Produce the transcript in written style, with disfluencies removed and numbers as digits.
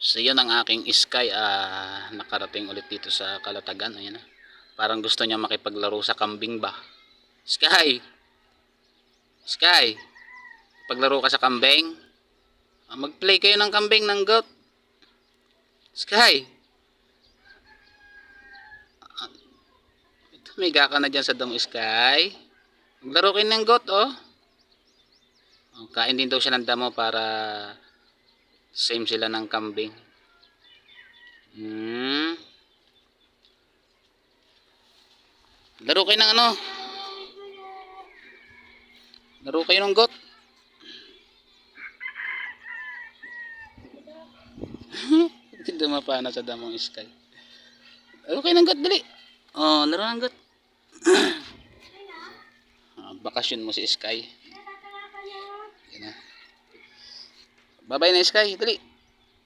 So yun ang aking Sky, nakarating ulit dito sa Kalatagan. Ayan na. Parang gusto niya makipaglaro sa kambing ba. Sky! Sky! Paglaro ka sa kambing? Mag-play kayo ng kambing ng goat. Sky! Tumiga ka na dyan sa damo, Sky. Maglaro kayo ng goat, oh. Kain din daw siya ng damo para same sila ng kambing. Laro kayo ng ano? Laro kayo ng goat. Dumapa na sa damong Sky. Laro kayo ng goat, dali. Oh, laro ng goat. Bakasyon mo si Sky. Yan na. Bye-bye na, Sky, dali.